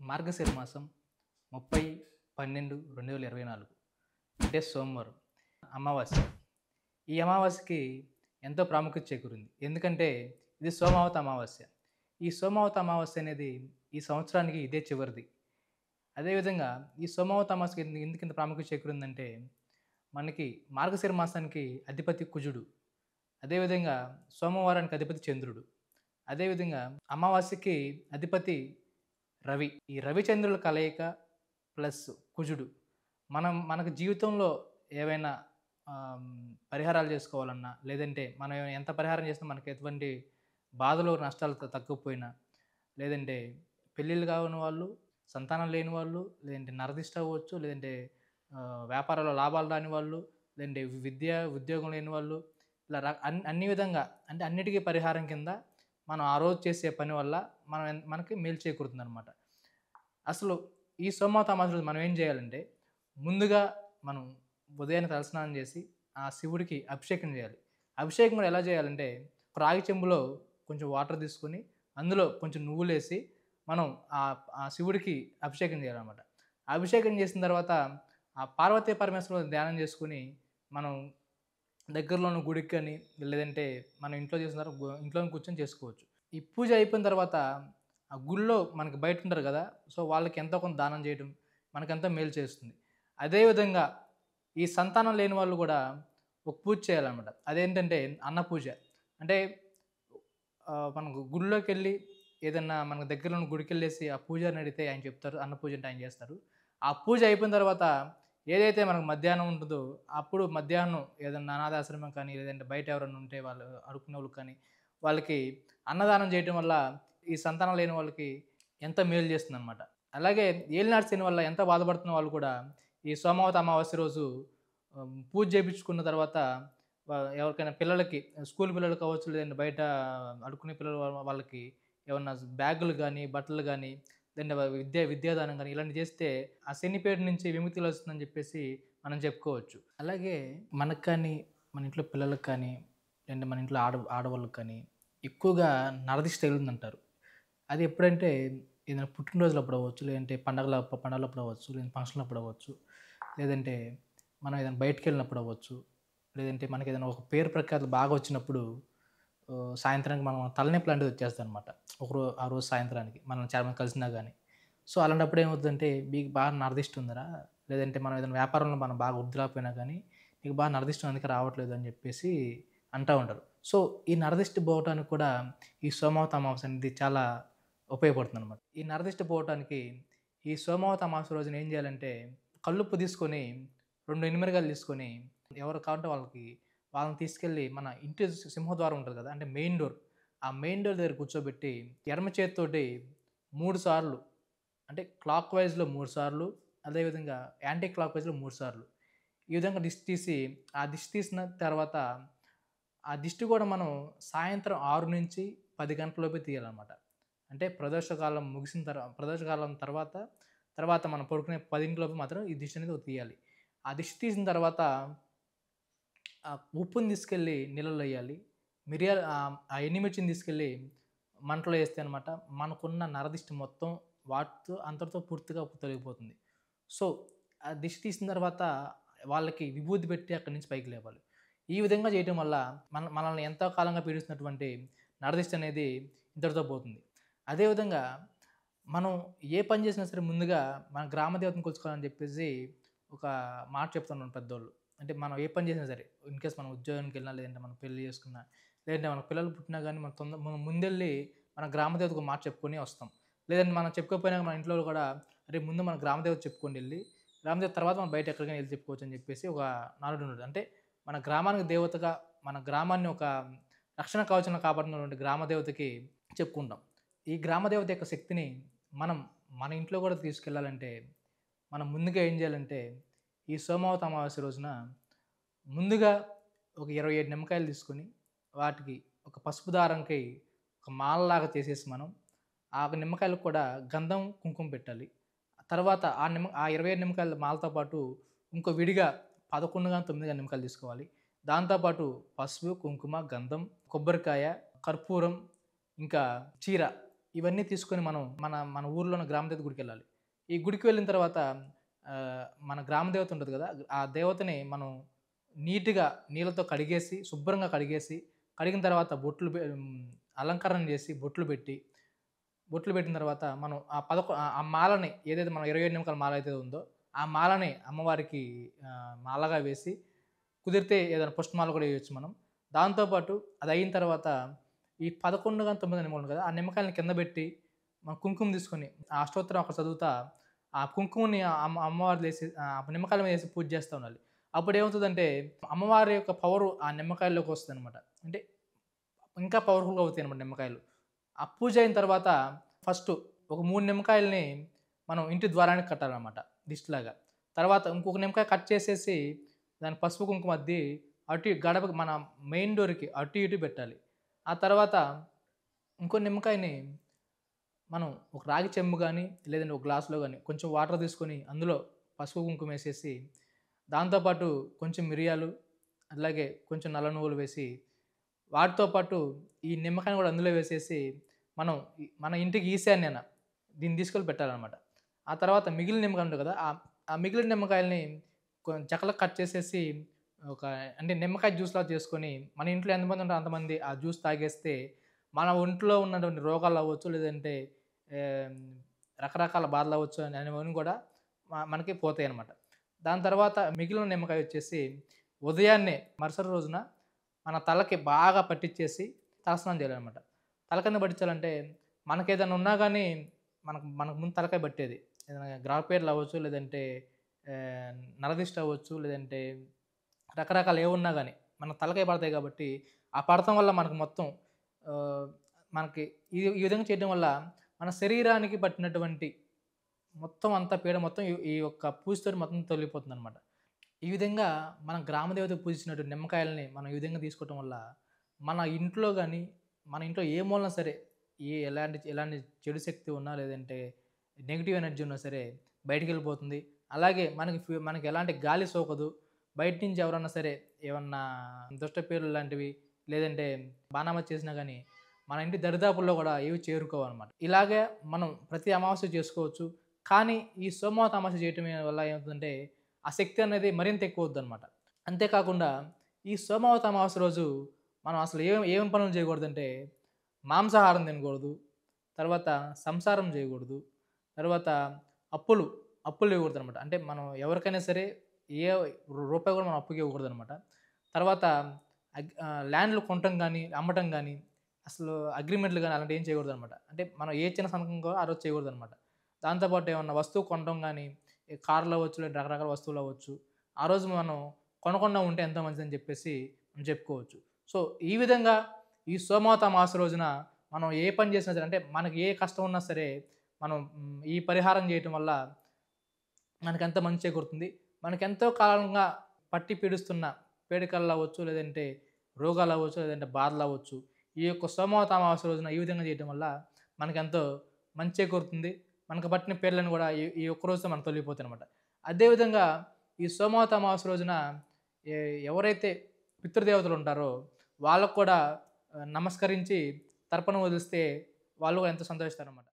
మార్గశిర మాసం 30/12/2024 అంటే సోమవారం అమావాస్య. ఈ అమావాస్యకి ఎంతో ప్రాముఖ్యత చేకూరింది. ఎందుకంటే ఇది సోమావత అమావాస్య. ఈ సోమావత అమావాస్య అనేది ఈ సంవత్సరానికి ఇదే చివరిది. అదేవిధంగా ఈ సోమావత అమావాస్యకి ఎందుకింత ప్రాముఖ్యత చేకూరిందంటే మనకి మార్గశిర మాసానికి అధిపతి కుజుడు. అదేవిధంగా సోమవారానికి అధిపతి చంద్రుడు. అదేవిధంగా అమావాస్యకి అధిపతి రవి. ఈ రవిచంద్రుల కలయిక ప్లస్ కుజుడు. మనకు జీవితంలో ఏవైనా పరిహారాలు చేసుకోవాలన్నా, లేదంటే మనం ఎంత పరిహారం చేసినా మనకు ఎటువంటి బాధలు, నష్టాలు తగ్గకపోయినా, లేదంటే పెళ్ళిళ్ళు కాని వాళ్ళు, సంతానం లేని వాళ్ళు, లేదంటే నరదిష్ట అవ్వచ్చు, లేదంటే వ్యాపారాల్లో లాభాలు రాని వాళ్ళు, లేదంటే ఉద్యోగం లేని వాళ్ళు, ఇలా అన్ని విధంగా అంటే అన్నిటికీ పరిహారం కింద మనం ఆ రోజు చేసే పని వల్ల మనకి మేలు చేకూరుతుందనమాట. అసలు ఈ సోమవత అమావాస్య రోజు మనం ఏం చేయాలంటే, ముందుగా మనం ఉదయాన్నే తలస్నానం చేసి ఆ శివుడికి అభిషేకం చేయాలి. అభిషేకం కూడా ఎలా చేయాలంటే, ఒక రాగి చెంబులో కొంచెం వాటర్ తీసుకొని అందులో కొంచెం నువ్వులేసి మనం ఆ శివుడికి అభిషేకం చేయాలనమాట. అభిషేకం చేసిన తర్వాత ఆ పార్వతీ పరమేశ్వరులను ధ్యానం చేసుకొని మనం దగ్గరలో ఉన్న గుడికి కానీ, లేదంటే మనం ఇంట్లో చేసిన తర్వాత ఇంట్లోనే కూర్చొని చేసుకోవచ్చు. ఈ పూజ అయిపోయిన తర్వాత ఆ గుడిలో మనకి బయట ఉంటారు కదా! సో, వాళ్ళకి ఎంతో కొంత దానం చేయడం మనకెంతో మేలు చేస్తుంది. అదేవిధంగా ఈ సంతానం లేని వాళ్ళు కూడా ఒక పూజ చేయాలనమాట. అదేంటంటే అన్న పూజ. అంటే మనం గుడిలోకెళ్ళి ఏదన్నా మనకు దగ్గరలో ఉన్న గుడికెళ్ళేసి ఆ పూజారిని అడిగితే ఆయన చెప్తారు. అన్న పూజ అంటే ఆయన చేస్తారు. ఆ పూజ అయిపోయిన తర్వాత ఏదైతే మనకు మధ్యాహ్నం ఉంటదో, అప్పుడు మధ్యాహ్నం ఏదన్నా అనాథాశ్రమం కానీ, లేదంటే బయట ఎవరైనా ఉంటే వాళ్ళు అడుక్కునేవాళ్ళకి కానీ, వాళ్ళకి అన్నదానం చేయటం వల్ల ఈ సంతానం లేని వాళ్ళకి ఎంతో మేలు చేస్తుందనమాట. అలాగే ఏలినాటి శని వల్ల ఎంతో బాధపడుతున్న వాళ్ళు కూడా ఈ సోమవత అమావాస్య రోజు పూజ చేపించుకున్న తర్వాత ఎవరికైనా పిల్లలకి స్కూల్ పిల్లలు కావచ్చు, లేదంటే బయట అడుక్కునే పిల్లలు వాళ్ళకి ఏమన్నా బ్యాగులు గానీ, బట్టలు గానీ, లేదంటే విద్యాదానం గానీ ఇలాంటివి చేస్తే ఆ శనిపేట నుంచి విముక్తి లభిస్తుందని చెప్పేసి మనం చెప్పుకోవచ్చు. అలాగే మనకు కానీ, మన ఇంట్లో పిల్లలకి కానీ, లేదంటే మన ఇంట్లో ఆడవాళ్ళకి కానీ ఎక్కువగా నరదిష్టి తగిలిందంటారు. అది ఎప్పుడంటే ఏదైనా పుట్టినరోజులప్పుడు అవ్వచ్చు, లేదంటే పండగలప్పుడు అవ్వచ్చు, లేదంటే ఫంక్షన్‌లప్పుడు అవ్వచ్చు, లేదంటే మనం ఏదైనా బయటికెళ్ళినప్పుడు అవ్వచ్చు, లేదంటే మనకేదైనా ఒక పేరు ప్రఖ్యాతులు బాగా వచ్చినప్పుడు సాయంత్రానికి మనం తలనొప్పి లాంటిది వచ్చేస్తదనమాట. ఆ రోజు సాయంత్రానికి మనల్ని చాలా మంది కలిసినా గానీ. సో, అలాంటప్పుడు ఏమవుద్దంటే, "మీకు బాగా నరదిష్టి ఉందిరా, లేదంటే మనం ఏదైనా వ్యాపారంలో మనం బాగా వృద్ధి రాకపోయినా కానీ, నీకు బాగా నరదిష్టి అందుకే రావట్లేదు" అని చెప్పేసి అంటా ఉంటారు. సో, ఈ నరదిష్టి పోవటానికి కూడా ఈ సోమవత అమావాస్య అనేది చాలా ఉపయోగపడుతుందనమాట. ఈ నరదిష్టి పోవటానికి ఈ సోమవత అమావాస్య రోజున ఏం చేయాలంటే, కల్లుప్పు తీసుకొని 2 ఎండుమిరగాయలు తీసుకొని ఎవరు కావాలంటే వాళ్ళని తీసుకెళ్ళి మన ఇంటి సింహద్వారం ఉంటది కదా! అంటే మెయిన్ డోర్. ఆ మెయిన్ డోర్ దగ్గర కూర్చోబెట్టి ఎడమ చేత్తోటి 3 సార్లు అంటే క్లాక్ వైస్‌లో 3 సార్లు, అదేవిధంగా యాంటీ క్లాక్ వైస్‌లో 3 సార్లు. ఈ విధంగా దిష్టి తీసి, ఆ దిష్టి తీసిన తర్వాత ఆ దిష్టి కూడా మనం సాయంత్రం 6-10 గంటల లోపే తీయాలనమాట. అంటే ప్రదోషకాలం తర్వాత మనం పడుకునే 10 లోపు మాత్రం ఈ దిష్టి అనేది తీయాలి. ఆ దిష్టి తీసిన తర్వాత ఆ ఉప్పుని తీసుకెళ్ళి నీళ్ళల్లో ఎయ్యాలి. ఆ ఎండుమిర్చిని తీసుకెళ్ళి మంటలో ఏస్తే అనమాట మనకున్న నరదిష్టి మొత్తం అంతటితో పూర్తిగా తొలగిపోతుంది. సో, ఆ దిష్టి తీసిన తర్వాత వాళ్ళకి విభూది పెట్టి అక్కడి నుంచి పైకి లేవాలి. ఈ విధంగా చేయటం వల్ల మనల్ని ఎంతో కాలంగా పీడిస్తున్నటువంటి నరదిష్టి అనేది ఇంతటితో పోతుంది. అదేవిధంగా మనం ఏ పని చేసినా సరే ముందుగా మన గ్రామ దేవతను కొలుచుకోవాలని చెప్పేసి ఒక మాట చెప్తున్నారు పెద్దోళ్ళు. అంటే మనం ఏ పని చేసినా సరే, ఇన్‌కేస్ మనం ఉద్యోగానికెళ్ళినా, లేదంటే మనం పెళ్లి చేసుకున్నా, లేదంటే మన పిల్లలు పుట్టినా గానీ మనం ముందెళ్ళి మన గ్రామ దేవతకు ఒక మాట చెప్పుకొని వస్తాం. లేదంటే మనం చెప్పుకోకపోయినా మన ఇంట్లో కూడా "అరే! ముందు మన గ్రామ దేవత చెప్పుకోండి ఎళ్లి. గ్రామ దేవత తర్వాత మనం బయట ఎక్కడికైనా ఎళ్లి చెప్పుకోవచ్చు" అని చెప్పేసి ఒక నానుడి ఉన్నది. అంటే మన గ్రామానికి దేవతగా, మన గ్రామాన్ని ఒక రక్షణ కవచంలా కాపాడుతున్నటువంటి గ్రామ దేవతకి చెప్పుకుంటాం. ఈ గ్రామ దేవత యొక్క శక్తిని మనం మన ఇంట్లో కూడా తీసుకెళ్ళాలంటే, మనం ముందుగా ఏం చేయాలంటే, ఈ సోమవత అమావాస్య రోజున ముందుగా ఒక 27 నిమ్మకాయలు తీసుకొని, వాటికి ఒక పసుపు దారంకి ఒక మాలలాగా చేసేసి మనం, ఆ నిమ్మకాయలకు కూడా గంధం, కుంకుమ పెట్టాలి. తర్వాత ఆ 27 నిమ్మకాయల మాలతో పాటు ఇంకో విడిగా 11 గాని, 9 గాని నిమ్మకాయలు తీసుకోవాలి. దాంతో పాటు పసుపు, కుంకుమ, గంధం, కొబ్బరికాయ, కర్పూరం, ఇంకా చీర ఇవన్నీ తీసుకొని మనం మన మన ఊర్లో ఉన్న గ్రామదేవత గుడికెళ్ళాలి. ఈ గుడికి వెళ్ళిన తర్వాత మన గ్రామ దేవత ఉంటది గదా! ఆ దేవతని మనం నీట్‌గా నీళ్ళతో కడిగేసి, శుభ్రంగా కడిగేసి, కడిగిన తర్వాత అలంకరణ చేసి, బొట్లు పెట్టిన తర్వాత మనం ఆ మాలని ఏదైతే మనం 27 నిమ్మకాయల మాల అయితే ఉందో, ఆ మాలని అమ్మవారికి మాలగా వేసి, కుదిరితే ఏదైనా పుష్పమాల కూడా ఎయొచ్చు మనం. దాంతో పాటు అదయిన తర్వాత ఈ 11 గాని, 9 నిమ్మకాయలు ఉన్నాయి కదా! ఆ నిమ్మకాయలని కింద బెట్టి, మనం కుంకుమ తీసుకొని, ఆ అష్టోత్తరం అక్కడ చదువుతా, ఆ కుంకుమని అమ్మవారిదేసి నిమ్మకాయల మీద ఏసి పూజ చేస్తా ఉండాలి. అప్పుడేమవుతదంటే, అమ్మవారి యొక్క పవరు ఆ నిమ్మకాయల్లోకి వస్తదనమాట. అంటే ఇంకా పవర్‌ఫుల్‌గా అవుతాయన్నమాట నిమ్మకాయలు. ఆ పూజ అయిన తర్వాత ఫస్టు ఒక 3 నిమ్మకాయలని మనం ఇంటి ద్వారానికి కట్టాలనమాట దిష్టిలాగా. తర్వాత ఇంకొక నిమ్మకాయ కట్ చేసేసి దానికి పసుపు, కుంకుమ అద్ది గడపకి మన మెయిన్ డోర్‌కి అటు ఇటు పెట్టాలి. ఆ తర్వాత ఇంకో నిమ్మకాయని మనం ఒక రాగి చెంబు గానీ, లేదంటే ఒక గ్లాస్‌లో గానీ కొంచెం వాటర్ తీసుకొని అందులో పసుపు, కుంకుమ ఏసేసి, దాంతో పాటు కొంచెం మిరియాలు, అలాగే కొంచెం నల్ల నువ్వులు వేసి, వాటితో పాటు ఈ నిమ్మకాయని కూడా అందులో వేసేసి, మనం మన ఇంటికి ఈశాన్యాన దీన్ని తీసుకెళ్ళి పెట్టాలనమాట. ఆ తర్వాత మిగిలిన నిమ్మకాయలు ఉంటాయి కదా! ఆ మిగిలిన నిమ్మకాయలని చెక్కలకు కట్ చేసేసి, ఒక అంటే నిమ్మకాయ జ్యూస్‌లాగా చేసుకొని, మన ఇంట్లో ఎంతమంది ఉంటారో అంతమంది ఆ జ్యూస్ తాగేస్తే, మన ఒంట్లో ఉన్నటువంటి రోగాలవ్వచ్చు, లేదంటే ఆహ్, రకరకాల బాధలవ్వచ్చు అనేవన్నీ కూడా మనకి పోతాయనమాట. దాని తర్వాత మిగిలిన నిమ్మకాయ వచ్చేసి ఉదయాన్నే మరుసటి రోజున మన తలకి బాగా పట్టిచ్చేసి తలస్నానం చేయాలనమాట. తల కింద పట్టించాలంటే మనకేదైనా ఉన్నా గానీ మనకు మనకు ముందు తలకాయ పట్టేది. ఏదైనా గ్రాపేర్లు అవ్వచ్చు, లేదంటే నరదిష్టి అవ్వచ్చు, లేదంటే రకరకాలు ఏవున్నా గానీ మన తలకాయ పడతాయి కాబట్టి, ఆ పడతం వల్ల మనకు మొత్తం ఆహ్, మనకి ఈ ఈ విధంగా చేయడం వల్ల మన శరీరానికి పట్టినటువంటి మొత్తం అంతా పీడ మొత్తం ఈ యొక్క పూజతోటి మొత్తం తొలగిపోతుందనమాట. ఈ విధంగా మన గ్రామ దేవతకు పూజించినటు నిమ్మకాయలని మనం ఈ విధంగా తీసుకోవటం వల్ల, మన ఇంట్లో గాని, మన ఇంట్లో ఏ మూలన సరే, ఎలాంటి చెడు శక్తి ఉన్నా, లేదంటే నెగెటివ్ ఎనర్జీ ఉన్నా సరే బయటికెళ్ళిపోతుంది. అలాగే మనకి ఎలాంటి గాలి సోకదు. బయట నుంచి ఎవరన్నా సరే, ఏమన్నా దుష్ట పేర్లు లాంటివి, లేదంటే బాణామతి చేసినా గాని, మన ఇంటి దరిదాపుల్లో గూడా ఏవి చేరుకోవనమాట. ఇలాగే మనం ప్రతి అమావాస్య చేసుకోవచ్చు. కానీ ఈ సోమవారం అమావాస్య చేయటం వల్ల ఏమవుతుందంటే ఆ శక్తి అనేది మరింత ఎక్కువవుద్దనమాట. అంతేకాకుండా ఈ సోమవతి అమావాస్య రోజు మనం అసలు ఏం పనులు చేయకూడదంటే, మాంసాహారం తినకూడదు. తర్వాత సంసారం చేయకూడదు. తర్వాత అప్పులు, అప్పులు ఇవ్వకూడదనమాట. అంటే మనం ఎవరికైనా సరే ఏ రూపాయి కూడా మనం అప్పుకి ఇవ్వకూడదనమాట. తర్వాత ల్యాండ్‌లు కొనటం గానీ, అమ్మటం గానీ, అసలు అగ్రీమెంట్‌లు గానీ అలాంటివి ఏం చేయకూడదనమాట. అంటే మనం ఏ చిన్న సంతకం కూడా ఆ రోజు చేయకూడదనమాట. దాంతో పాటు ఏమన్నా వస్తువు కొనడం గానీ, కార్లు అవ్వచ్చు, లేదా రకరకాల వస్తువులు అవ్వచ్చు. ఆ రోజు మనం కొనకుండా ఉంటే ఎంతో మంచిదని చెప్పేసి మనం చెప్పుకోవచ్చు. సో, ఈ విధంగా ఈ సోమవతి అమావాస్య రోజున మనం ఏ పని చేసినా సరే, అంటే మనకి ఏ కష్టం ఉన్నా సరే, మనం ఈ పరిహారం చేయటం వల్ల మనకెంతో మంచి చేకూరుతుంది. మనకెంతో కాలంగా పట్టి పీడిస్తున్న పీడకలవ్వచ్చు, లేదంటే రోగాలవ్వచ్చు, లేదంటే బాధలవ్వచ్చు. ఈ యొక్క సోమవతి అమావాస్య రోజున ఈ విధంగా చేయటం వల్ల మనకెంతో మంచి చేకూరుతుంది. మనకు పట్టిన పీడలను గూడా ఈ ఈ ఒక్క రోజుతో మనకు తొలగిపోతాయనమాట. అదే విధంగా ఈ సోమవతి అమావాస్య రోజున ఎ ఎవరైతే పితృదేవతలుంటారో వాళ్ళకు కూడా నమస్కరించి తర్పణం వదిలిస్తే వాళ్ళు కూడా ఎంతో సంతోషిస్తారనమాట.